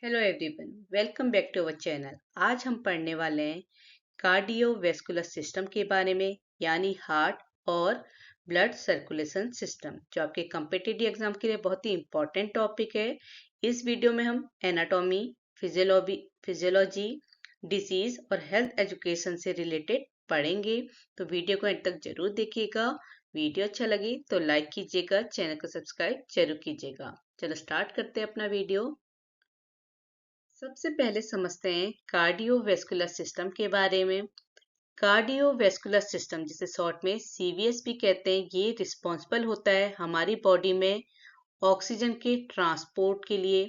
Hello everyone, welcome back to our channel. आज हम पढ़ने वाले हैं कार्डियोवैस्कुलर सिस्टम के बारे में, यानी हार्ट और ब्लड सर्कुलेशन सिस्टम, जो आपके कॉम्पिटिटिव एग्जाम के लिए बहुत ही इंपॉर्टेंट टॉपिक है। इस वीडियो में हम एनाटॉमी, फिजियोलॉजी, डिसीज और हेल्थ एजुकेशन से रिलेटेड पढ़ेंगे। तो वीडियो को अंत तक जरूर देखिएगा। वीडियो अच्छा लगे तो लाइक कीजिएगा, चैनल को सब्सक्राइब जरूर कीजिएगा। चलो स्टार्ट करते हैं अपना वीडियो। सबसे पहले समझते हैं कार्डियोवैस्कुलर सिस्टम के बारे में। कार्डियोवैस्कुलर सिस्टम, जिसे शॉर्ट में सीवीएस भी कहते हैं, ये रिस्पॉन्सिबल होता है हमारी बॉडी में ऑक्सीजन के ट्रांसपोर्ट के लिए,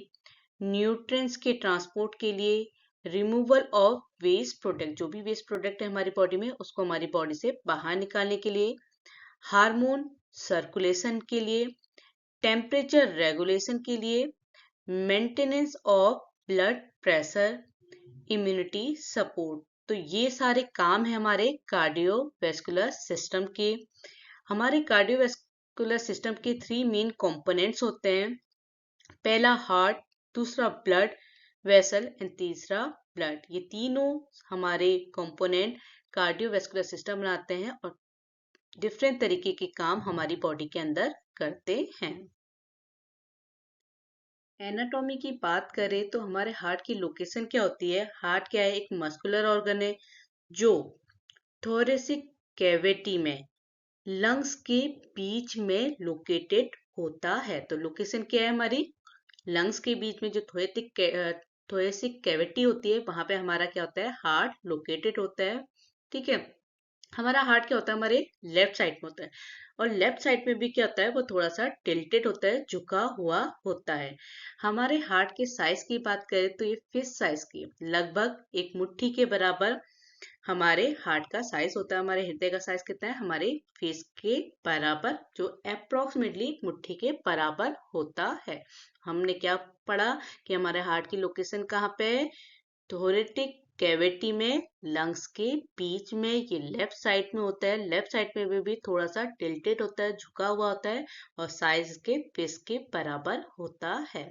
न्यूट्रिएंट्स के ट्रांसपोर्ट के लिए, रिमूवल ऑफ वेस्ट प्रोडक्ट, जो भी वेस्ट प्रोडक्ट है हमारी बॉडी में उसको हमारी बॉडी से बाहर निकालने के लिए, हार्मोन सर्कुलेशन के लिए, टेम्परेचर रेगुलेशन के लिए, maintenance of blood pressure, immunity support. तो ये सारे काम है हमारे कार्डियोवैस्कुलर सिस्टम के। हमारे कार्डियोवैस्कुलर सिस्टम के थ्री मेन कंपोनेंट्स होते हैं। पहला हार्ट, दूसरा ब्लड वेसल एंड तीसरा ब्लड। ये तीनों हमारे कंपोनेंट कार्डियोवैस्कुलर सिस्टम बनाते हैं और डिफरेंट तरीके के काम हमारी बॉडी के अंदर करते हैं। एनाटॉमी की बात करें तो हमारे हार्ट की लोकेशन क्या होती है। हार्ट क्या है? एक मस्कुलर ऑर्गन है जो थोरेसिक कैविटी में लंग्स के बीच में लोकेटेड होता है। तो लोकेशन क्या है हमारी? लंग्स के बीच में जो थोरेसिक कैविटी होती है, वहां पे हमारा क्या होता है? हार्ट लोकेटेड होता है। ठीक है। हमारा हार्ट क्या होता है? हमारे लेफ्ट साइड में होता है, और लेफ्ट साइड में भी क्या होता है? वो थोड़ा सा टिल्टेड होता है, झुका हुआ होता है। हमारे हार्ट के साइज की बात करें तो ये फिश साइज की, लगभग एक मुट्ठी के बराबर हमारे हार्ट का साइज होता है। हमारे हृदय का साइज कितना है? हमारे फेस के बराबर, जो अप्रोक्सीमेटली मुट्ठी के बराबर होता है। हमने क्या पढ़ा कि हमारे हार्ट की लोकेशन कहाँ पे है? थोरेटिक कैविटी में, लंग्स के बीच में। ये लेफ्ट साइड में होता है। लेफ्ट साइड में भी थोड़ा सा टिल्टेड होता है, झुका हुआ होता है, और साइज के फेस के बराबर होता है।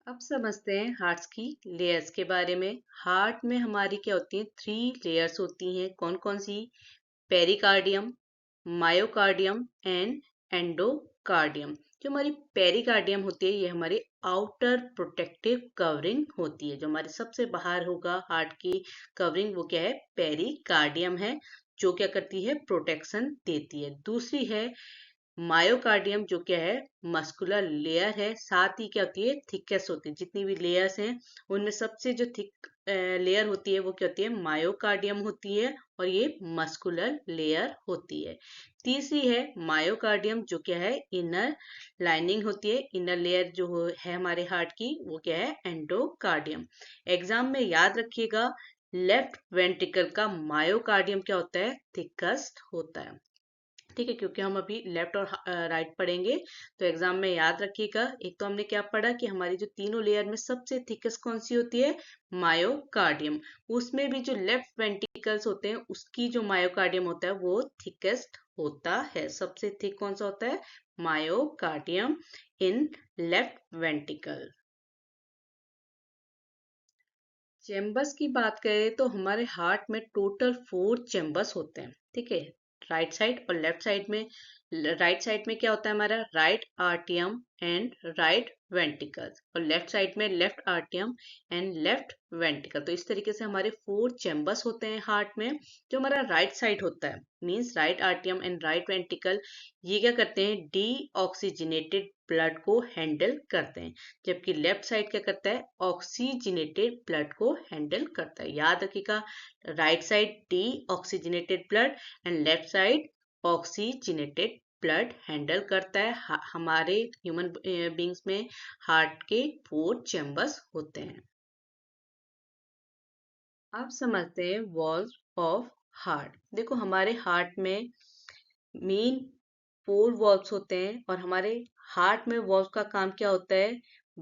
अब समझते हैं हार्ट्स की लेयर्स के बारे में। हार्ट में हमारी क्या होती हैं? थ्री लेयर्स होती हैं। कौन कौन सी? Pericardium, myocardium and endocardium. जो हमारी पेरिकार्डियम होती है, ये हमारी आउटर प्रोटेक्टिव कवरिंग होती है। जो हमारे सबसे बाहर होगा हार्ट की कवरिंग, वो क्या है? पेरिकार्डियम है, जो क्या करती है? प्रोटेक्शन देती है। दूसरी है मायोकार्डियम, जो क्या है? मस्कुलर लेयर है। साथ ही क्या होती है? थिकेस्ट होती है। जितनी भी लेयर्स हैं उनमें सबसे जो थिक लेयर होती है वो क्या होती है? मायोकार्डियम होती है, और ये मस्कुलर लेयर होती है। तीसरी है मायोकार्डियम, जो क्या है? इनर लाइनिंग होती है। इनर लेयर जो है हमारे हार्ट की, वो क्या है? एंडोकार्डियम। एग्जाम में याद रखिएगा, लेफ्ट वेंट्रिकल का मायोकार्डियम क्या होता है? थिकस्ट होता है। ठीक है, क्योंकि हम अभी लेफ्ट और राइट पढ़ेंगे, तो एग्जाम में याद रखिएगा। एक तो हमने क्या पढ़ा कि हमारी जो तीनों लेयर में सबसे थिकेस्ट कौन सी होती है? मायोकार्डियम। उसमें भी जो लेफ्ट वेंट्रिकल्स होते हैं, उसकी जो मायोकार्डियम होता है वो थिकेस्ट होता है। सबसे थिक कौन सा होता है? Myocardium in left ventricle. Chambers की बात करें तो हमारे हार्ट में टोटल 4 चेम्बर्स होते हैं। ठीक है, राइट साइड और लेफ्ट साइड में। राइट साइड में क्या होता है हमारा? राइट आर्टियम एंड राइट वेंट्रिकल, और लेफ्ट साइड में लेफ्ट आर्टियम एंड लेफ्ट वेंट्रिकल। तो इस तरीके से हमारे 4 चेम्बर्स होते हैं हार्ट में। जो हमारा राइट साइड होता है, मीन्स राइट आर्टियम एंड राइट वेंट्रिकल, ये क्या करते हैं? डी ऑक्सीजनेटेड ब्लड को हैंडल करते हैं, जबकि लेफ्ट साइड क्या करता है? ऑक्सीजनेटेड ब्लड को हैंडल करता है। याद रखिएगा, right side D oxygenated blood and left side oxygenated blood handle करता है। हमारे ह्यूमन बींग्स में हार्ट के 4 चेम्बर्स होते हैं। अब समझते हैं वॉल्व ऑफ हार्ट। देखो, हमारे हार्ट में मेन 4 वॉल्व्स होते हैं, और हमारे हार्ट में वॉल्व का काम क्या होता है?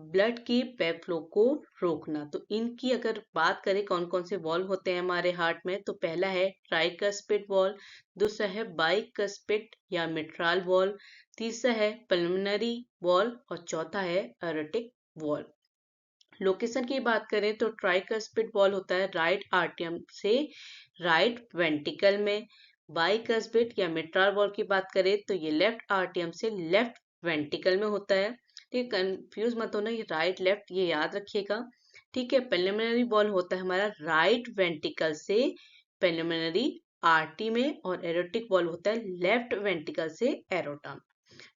ब्लड की बैक फ्लो को रोकना। तो इनकी अगर बात करें कौन कौन से वॉल्व होते हैं हमारे हार्ट में, तो पहला है ट्राइकस्पिड वॉल्व, दूसरा है बाइकस्पिड या मिट्राल वॉल्व, तीसरा है पल्मोनरी वॉल्व और चौथा है एरोटिक वॉल्व। लोकेशन की बात करें तो ट्राइकस्पिड वॉल्व होता है राइट आर्टियम से राइट वेंट्रिकल में। बाइकस्पिड या मिट्राल वॉल्व की बात करें तो ये लेफ्ट आर्टियम से लेफ्ट वेंट्रिकल में होता है। ठीक, कंफ्यूज मत होना, ये राइट लेफ्ट ये याद रखिएगा। ठीक है, पल्मोनरी वॉल्व होता है हमारा राइट वेंट्रिकल से पल्मोनरी आर्टरी में, और एरोटिक वॉल्व होता है लेफ्ट वेंट्रिकल से एरोटा।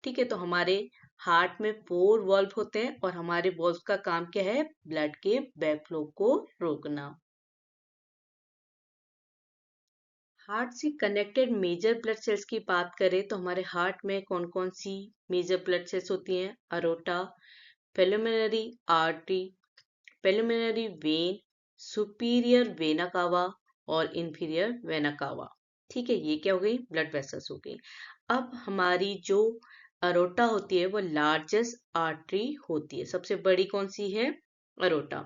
ठीक है, तो हमारे हार्ट में 4 वॉल्व होते हैं और हमारे वॉल्व का काम क्या है, ब्लड के बैक फ्लो को रोकना। हार्ट से कनेक्टेड मेजर ब्लड सेल्स की बात करें तो हमारे हार्ट में कौन कौन सी मेजर ब्लड सेल्स होती हैं, aorta, pulmonary artery, pulmonary vein, superior vena cava और इंफीरियर वेना कावा। ठीक है, ये क्या हो गई, ब्लड वेसल्स हो गई। अब हमारी जो अरोटा होती है वो लार्जेस्ट आर्टरी होती है, सबसे बड़ी कौन सी है, अरोटा।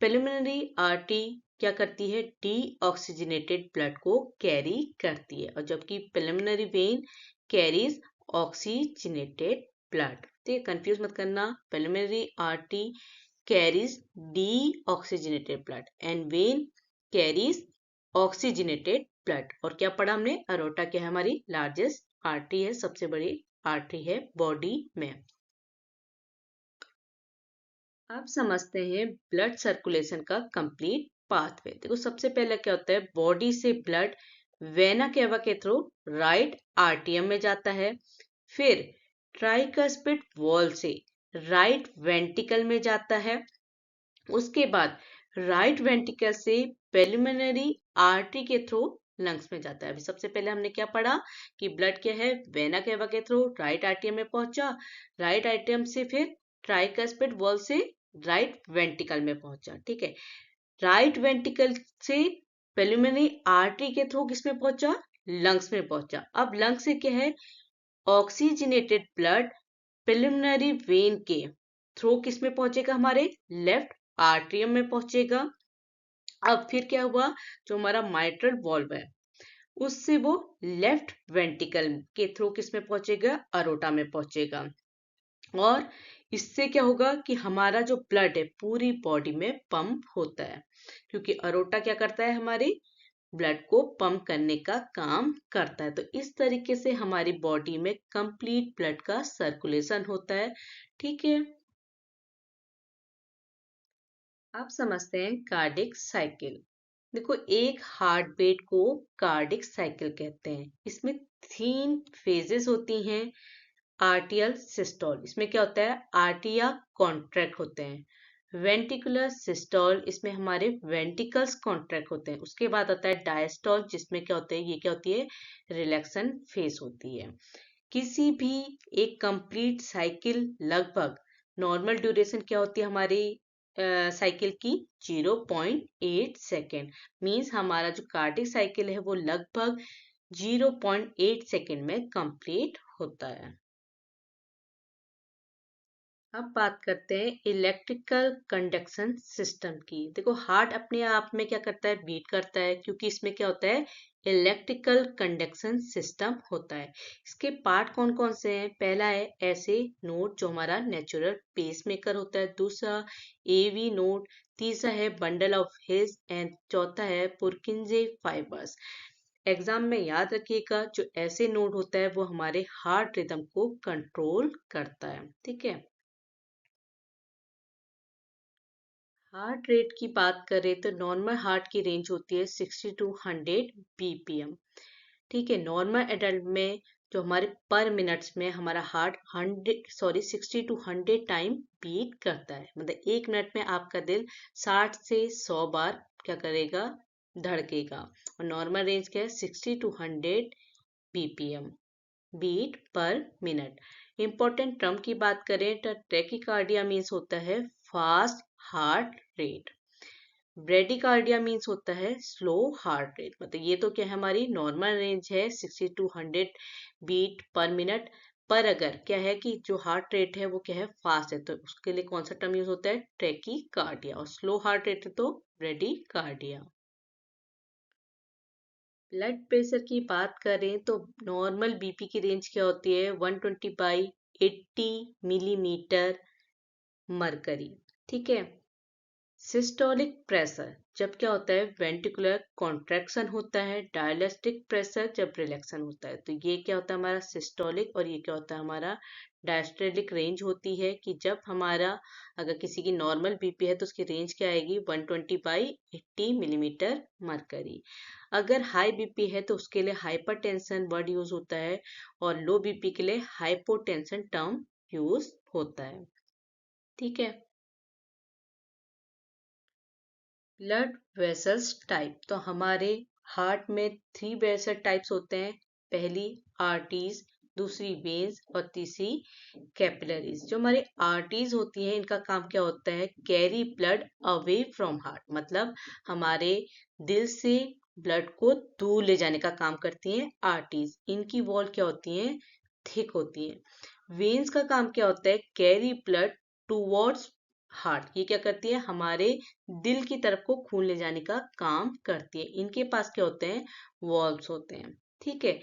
पेलिमिनरी आर्टरी क्या करती है, डीऑक्सीजनेटेड ब्लड को कैरी करती है, और जबकि पेलिमिनरी वेन कैरीज ऑक्सीजनेटेड ब्लड। ठीक है, कंफ्यूज मत करना, पेलिमिनरी artery carries deoxygenated blood and vein carries oxygenated blood। और क्या पढ़ा हमने, अरोटा क्या है, हमारी लार्जेस्ट आर्टरी है, सबसे बड़ी आर्टरी है बॉडी में। अब समझते हैं ब्लड सर्कुलेशन का कंप्लीट पाथवे। देखो सबसे पहले क्या होता है, बॉडी से ब्लड वेना केवा के थ्रू राइट आर्टियम में जाता है, फिर ट्राइकस्पिड वॉल्व से राइट वेंट्रिकल में जाता है, उसके बाद राइट वेंट्रिकल से पेलिमिनरी आर्टरी के थ्रू लंग्स में जाता है। अभी सबसे पहले हमने क्या पढ़ा कि ब्लड क्या है, वेना केवा के थ्रू राइट आर्टियम में पहुंचा, राइट आर्टियम से फिर ट्राइकस्पिड वॉल्व से राइट वेंट्रिकल में पहुंचा। ठीक है, राइट वेंट्रिकल से पेलिमिनरी आर्टरी के थ्रू किसमें पहुंचा, लंग्स में पहुंचा। अब लंग्स से क्या है, ऑक्सीजनेटेड ब्लड प्रिलिमिनरी वेन के थ्रू किसमें पहुंचेगा, हमारे लेफ्ट आर्ट्रियम में पहुंचेगा। अब फिर क्या हुआ, जो हमारा माइट्रल वॉल्व है उससे वो लेफ्ट वेंट्रिकल के थ्रू किसमें पहुंचेगा, अरोटा में पहुंचेगा। और इससे क्या होगा कि हमारा जो ब्लड है पूरी बॉडी में पंप होता है, क्योंकि अरोटा क्या करता है, हमारी ब्लड को पंप करने का काम करता है। तो इस तरीके से हमारी बॉडी में कंप्लीट ब्लड का सर्कुलेशन होता है। ठीक है, आप समझते हैं कार्डिक साइकिल। देखो एक हार्ट बीट को कार्डिक साइकिल कहते हैं, इसमें 3 फेजेस होती हैं। आर्टियल सिस्टोल, इसमें क्या होता है, आर्टिया कॉन्ट्रैक्ट होते हैं। वेंट्रिकुलर सिस्टोल, इसमें हमारे वेंट्रिकल्स कॉन्ट्रैक्ट होते हैं। उसके बाद आता है डायस्टोल, जिसमें क्या होता है, ये क्या होती है, रिलैक्सन फेज होती है। किसी भी एक कंप्लीट साइकिल लगभग नॉर्मल ड्यूरेशन क्या होती है हमारी साइकिल की, 0.8 सेकेंड। मीन्स हमारा जो कार्डिक साइकिल है वो लगभग 0.8 सेकेंड में कंप्लीट होता है। अब बात करते हैं इलेक्ट्रिकल कंडक्शन सिस्टम की। देखो हार्ट अपने आप में क्या करता है, बीट करता है, क्योंकि इसमें क्या होता है, इलेक्ट्रिकल कंडक्शन सिस्टम होता है। इसके पार्ट कौन कौन से हैं, पहला है ऐसे नोड जो हमारा नेचुरल पेसमेकर होता है, दूसरा एवी नोड, तीसरा है बंडल ऑफ हिस एंड चौथा है पुरकिंजे फाइबर्स। एग्जाम में याद रखिएगा, जो ऐसे नोड होता है वो हमारे हार्ट रिदम को कंट्रोल करता है। ठीक है, हार्ट रेट की बात करें तो नॉर्मल हार्ट की रेंज होती है 60 टू 100 बीपीएम। ठीक है, नॉर्मल एडल्ट में जो हमारे पर मिनट्स में हमारा हार्ट 60 टू 100 टाइम बीट करता है, मतलब 1 मिनट में आपका दिल 60 से 100 बार क्या करेगा, धड़केगा। और नॉर्मल रेंज क्या है, 60 to 100 BPM, beat per minute. Important term की बात करें तो टैकीकार्डिया मीन्स होता है fast heart rate, bradycardia means होता है स्लो हार्ट रेट। मतलब ये तो क्या है, हमारी नॉर्मल रेंज है 60 टू 100 बीट पर मिनट, पर अगर क्या है कि जो हार्ट रेट है वो क्या है, फास्ट है, तो उसके लिए कौन सा टर्म यूज होता है, ट्रैकीकार्डिया। और स्लो हार्ट रेट है तो ब्रेडीकार्डिया। ब्लड प्रेशर की बात करें तो नॉर्मल बीपी की रेंज क्या होती है, 120/80 मिलीमीटर मरकरी। ठीक है। सिस्टोलिक प्रेशर जब क्या होता है, वेंट्रिकुलर कॉन्ट्रैक्शन होता है। डायलेस्टिक प्रेशर जब रिलैक्सन होता है। तो ये क्या होता है हमारा सिस्टोलिक, और ये क्या होता है हमारा डायस्टोलिक। रेंज होती है कि जब हमारा अगर किसी की नॉर्मल बीपी है तो उसकी रेंज क्या आएगी, 120/80 मिलीमीटर मरकरी। अगर हाई बीपी है तो उसके लिए हाइपरटेंशन वर्ड यूज होता है, और लो बीपी के लिए हाइपोटेंशन टर्म यूज होता है। ठीक है। ब्लड वेसल्स टाइप, तो हमारे हार्ट में 3 वेसल टाइप्स होते हैं। पहली आर्टरीज, दूसरी वेन्स और तीसरी कैपिलरीज। जो हमारे आर्टरीज होती हैं इनका काम क्या होता है, carry blood away from heart, मतलब हमारे दिल से ब्लड को दूर ले जाने का काम करती हैं आर्टरीज। इनकी वॉल क्या होती हैं, थिक होती हैं। वेन्स का काम क्या होता है, कैरी ब्लड टूवर्ड्स हार्ट। ये क्या करती है, हमारे दिल की तरफ को खून ले जाने का काम करती है। इनके पास क्या होते हैं, वॉल्व्स होते हैं। ठीक है।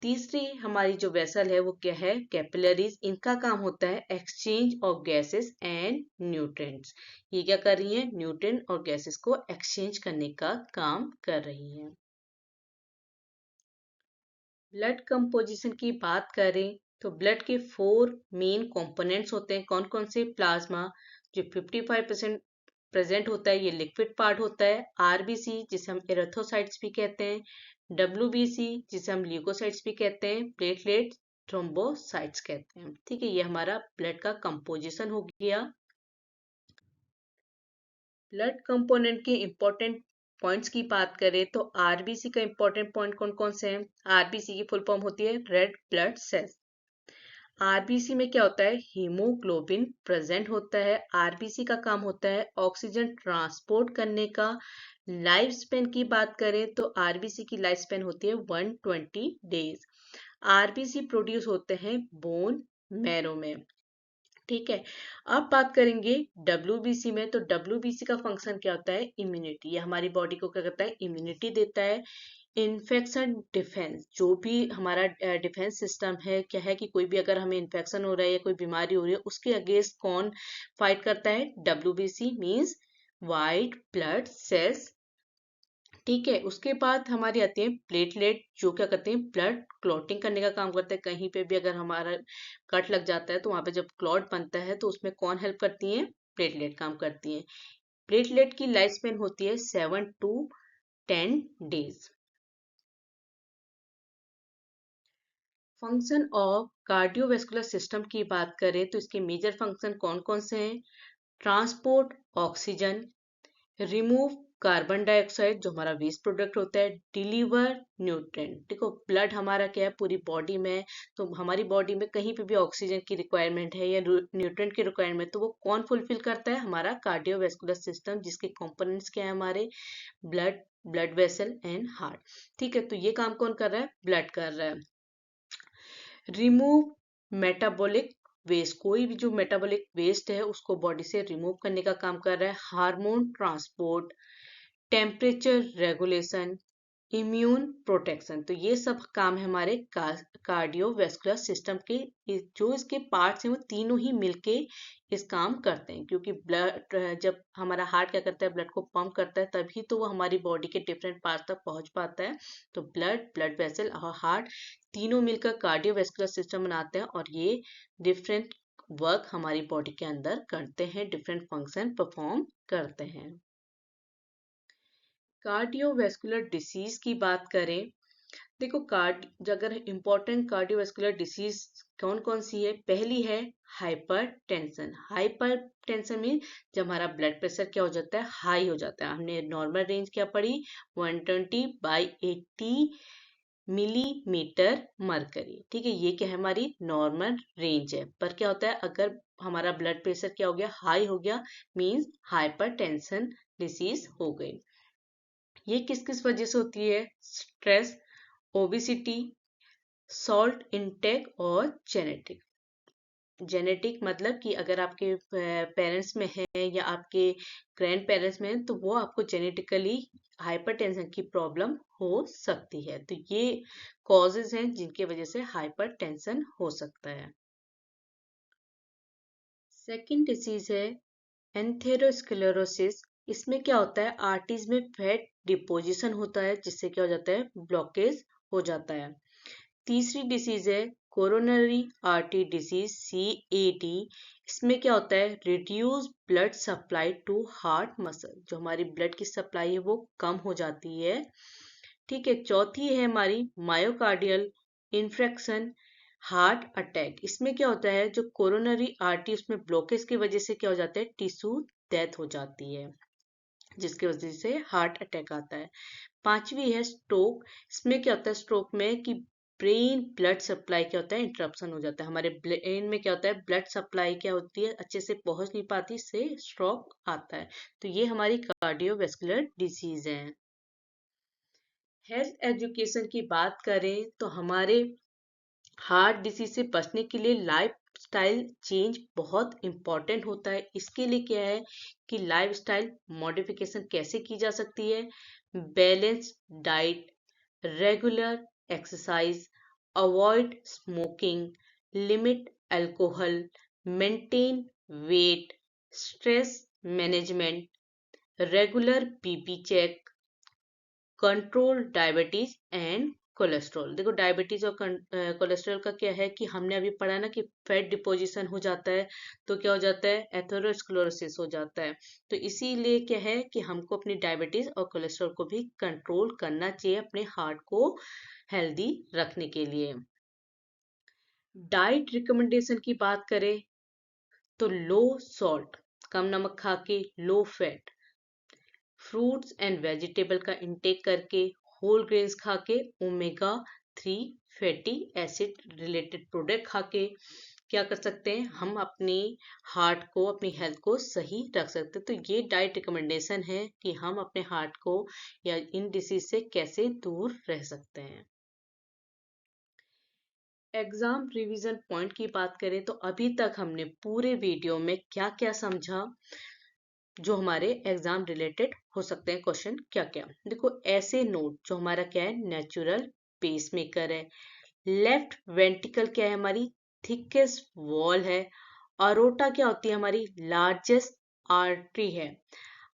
तीसरी हमारी जो वेसल है वो क्या है, कैपिलरीज। इनका काम होता है exchange of gases and nutrients. ये क्या कर रही हैं, न्यूट्रिएंट और गैसेस को एक्सचेंज करने का काम कर रही हैं। ब्लड कंपोजिशन की बात करें तो ब्लड के 4 मेन कंपोनेंट्स होते हैं। कौन कौन से, प्लाज्मा जो 55% प्रेजेंट होता है, ये लिक्विड पार्ट होता है। आरबीसी जिसे हम एरिथ्रोसाइट्स भी कहते हैं। डब्ल्यूबीसी जिसे हम ल्यूकोसाइट्स भी कहते हैं। प्लेटलेट, थ्रोम्बोसाइट्स कहते हैं। ठीक है, ये हमारा ब्लड का कंपोजिशन हो गया। ब्लड कंपोनेंट के इंपॉर्टेंट पॉइंट्स की बात करें तो आरबीसी का इंपॉर्टेंट पॉइंट कौन कौन से हैं। आरबीसी की फुल फॉर्म होती है रेड ब्लड सेल्स। आरबीसी में क्या होता है, हीमोग्लोबिन प्रेजेंट होता है। आरबीसी का काम होता है ऑक्सीजन ट्रांसपोर्ट करने का। लाइफ स्पेन की बात करें तो आरबीसी की लाइफ स्पेन होती है 120 डेज। आरबीसी प्रोड्यूस होते हैं बोन मैरो में। ठीक है। अब बात करेंगे डब्ल्यूबीसी में, तो डब्ल्यूबीसी का फंक्शन क्या होता है, इम्यूनिटी। ये हमारी बॉडी को क्या करता है, इम्यूनिटी देता है। इन्फेक्शन डिफेंस, जो भी हमारा डिफेंस सिस्टम है, क्या है कि कोई भी अगर हमें इन्फेक्शन हो रहा है या कोई बीमारी हो रही है उसके अगेंस्ट कौन फाइट करता है, WBC means white blood cells. ठीक है। उसके बाद हमारी आती है प्लेटलेट, जो क्या करते हैं, ब्लड क्लॉटिंग करने का काम करते हैं। कहीं पे भी अगर हमारा कट लग जाता है तो वहां पे जब क्लॉट बनता है तो उसमें कौन हेल्प करती है, प्लेटलेट काम करती है। प्लेटलेट की लाइफ स्पेन होती है 7 to 10 days. Function of cardiovascular system की बात करें तो इसके मेजर फंक्शन कौन कौन से हैं, transport oxygen, remove carbon dioxide जो हमारा वेस्ट प्रोडक्ट होता है, डिलीवर न्यूट्रिएंट। देखो ब्लड हमारा क्या है, पूरी बॉडी में, तो हमारी बॉडी में कहीं पे भी ऑक्सीजन की रिक्वायरमेंट है या न्यूट्रिएंट की रिक्वायरमेंट, तो वो कौन फुलफिल करता है, हमारा कार्डियोवैस्कुलर सिस्टम, जिसके कंपोनेंट्स क्या है हमारे, blood, blood vessel and heart. ठीक है। तो ये काम कौन कर रहा है, ब्लड कर रहा है। रिमूव मेटाबॉलिक वेस्ट, कोई भी जो मेटाबॉलिक वेस्ट है उसको बॉडी से रिमूव करने का काम कर रहा है। Hormone transport, temperature regulation, immune protection, तो ये सब काम है हमारे कार्डियोवैस्कुलर सिस्टम के। जो इसके पार्ट्स हैं वो तीनों ही मिलके इस काम करते हैं, क्योंकि ब्लड, जब हमारा हार्ट क्या करता है, ब्लड को पंप करता है, तभी तो वो हमारी बॉडी के डिफरेंट पार्ट तक पहुंच पाता है। तो ब्लड, ब्लड वेसल और हार्ट तीनों मिलकर कार्डियोवैस्कुलर सिस्टम बनाते हैं, और ये डिफरेंट वर्क हमारी बॉडी के अंदर करते हैं, डिफरेंट फंक्शन परफॉर्म करते हैं। कार्डियोवैस्कुलर डिसीज की बात करें, देखो अगर इम्पोर्टेंट कार्डियोवैस्कुलर डिसीज कौन कौन सी है, पहली है हाइपरटेंशन। हाइपरटेंशन मीन जब हमारा ब्लड प्रेशर क्या हो जाता है, हाई हो जाता है। हमने नॉर्मल रेंज क्या पढ़ी, 120/80 मिलीमीटर मरकरी। ठीक है, ये क्या है, हमारी नॉर्मल रेंज है। पर क्या होता है, अगर हमारा ब्लड प्रेशर क्या हो गया, हाई हो गया, मीन्स हाइपरटेंशन डिसीज हो गई। ये किस किस वजह से होती है, स्ट्रेस, ओबिसिटी, सॉल्ट इनटेक और जेनेटिक मतलब कि अगर आपके पेरेंट्स में है या आपके ग्रैंड पेरेंट्स में है तो वो आपको जेनेटिकली हाइपरटेंशन की प्रॉब्लम हो सकती है। तो ये कॉजेज हैं जिनकी वजह से हाइपरटेंशन हो सकता है। सेकंड डिजीज है एंथेरोस्क्लेरोसिस। इसमें क्या होता है, आर्टरीज में फैट डिपोजिशन होता है जिससे क्या हो जाता है, ब्लॉकेज हो जाता है। तीसरी डिसीज है कोरोनरी आर्टरी डिसीज, CAD। इसमें क्या होता है, reduce blood supply to heart muscle, जो हमारी ब्लड की सप्लाई है वो कम हो जाती है। ठीक है, चौथी है हमारी मायोकार्डियल इन्फ्रेक्शन, हार्ट अटैक। इसमें क्या होता है, जो कोरोनरी आर्टरी उसमें ब्लॉकेज की वजह से क्या हो जाता है, टिश्यू डेथ हो जाती है जिसकी वजह से हार्ट अटैक आता है। पांचवी है स्ट्रोक। इसमें क्या होता है, स्ट्रोक में कि ब्रेन ब्लड सप्लाई क्या होता है, इंटरप्शन हो जाता है। हमारे ब्रेन में क्या होता है, ब्लड सप्लाई क्या होती है, अच्छे से पहुंच नहीं पाती, से स्ट्रोक आता है। तो ये हमारी कार्डियोवैस्कुलर डिजीज है। हेल्थ एजुकेशन की बात करें तो हमारे हार्ट डिसीज से बचने के लिए लाइफ स्टाइल चेंज बहुत इंपॉर्टेंट होता है। इसके लिए क्या है कि लाइफ स्टाइल मॉडिफिकेशन कैसे की जा सकती है, balance diet, regular exercise, avoid smoking, limit alcohol, maintain weight, stress management, regular BP check, control diabetes and cholesterol. देखो डायबिटीज और कोलेस्ट्रॉल का क्या है कि हमने अभी पढ़ा ना कि फैट डिपोजिशन हो जाता है तो क्या हो जाता है, एथेरोस्क्लेरोसिस हो जाता है। तो इसीलिए क्या है कि हमको अपनी डायबिटीज और कोलेस्ट्रॉल को भी कंट्रोल करना चाहिए अपने हार्ट को हेल्दी रखने के लिए। डाइट रिकमेंडेशन की बात करें तो लो सॉल्ट, कम नमक खा के, low fat, fruits and vegetable का इंटेक करके, होल ग्रेन्स खा के, omega 3 fatty acid related product खा के क्या कर सकते हैं, हम अपनी हार्ट को, अपनी हेल्थ को सही रख सकते हैं। तो ये डाइट रिकमेंडेशन है कि हम अपने हार्ट को या इन डिसीज से कैसे दूर रह सकते हैं। एग्जाम रिवीजन पॉइंट की बात करें तो अभी तक हमने पूरे वीडियो में क्या क्या समझा जो हमारे एग्जाम रिलेटेड हो सकते हैं क्वेश्चन, क्या क्या। देखो ऐसे नोट जो हमारा क्या है, नेचुरल पेसमेकर है, लेफ्ट वेंट्रिकल क्या है, हमारी थिकेस्ट वॉल है, अरोटा क्या होती है, हमारी लार्जेस्ट आर्टरी है,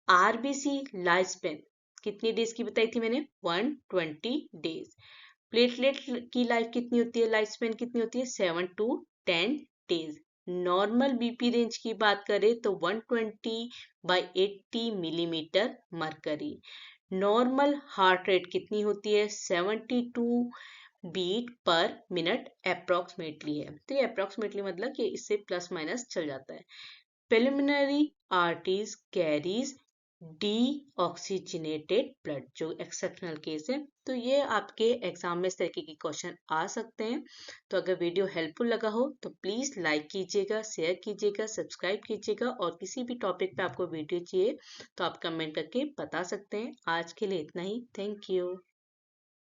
आरबीसी लाइफ स्पेन कितनी डेज की बताई थी मैंने, 120 डेज, प्लेटलेट की लाइफ कितनी होती है, लाइफ स्पेन कितनी होती है, 7 to 10 days. Normal BP range की बात करें तो 120/80 millimetre mercury. Normal heart rate कितनी होती है, 72 बीट पर मिनट अप्रोक्सीमेटली है। तो ये अप्रोक्सीमेटली मतलब कि इससे प्लस माइनस चल जाता है। Pulmonary arteries carries deoxygenated blood, जो एक्सेप्शनल केस है। तो ये आपके एग्जाम में इस तरीके के क्वेश्चन आ सकते हैं। तो अगर वीडियो हेल्पफुल लगा हो तो प्लीज लाइक कीजिएगा, शेयर कीजिएगा, सब्सक्राइब कीजिएगा, और किसी भी टॉपिक पे आपको वीडियो चाहिए तो आप कमेंट करके बता सकते हैं। आज के लिए इतना ही, थैंक यू।